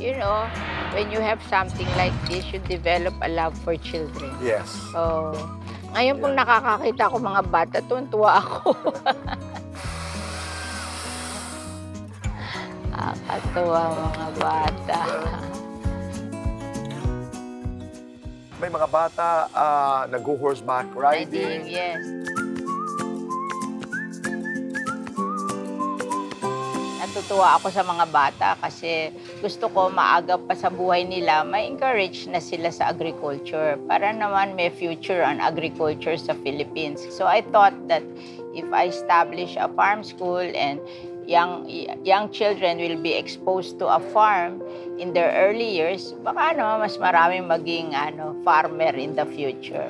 you know, when you have something like this, you develop a love for children. Yes. So, ngayon pong nakakakita ko mga bata, tuwan-tuwa ako. Nakakatuwa mga bata. May mga bata nag-horseback riding. Yes. Natutuwa ako sa mga bata kasi gusto ko maaga pa sa buhay nila, ma-encourage na sila sa agriculture para naman may future on agriculture sa Philippines. So I thought that if I establish a farm school and young children will be exposed to a farm in their early years, baka mas maraming maging farmer in the future.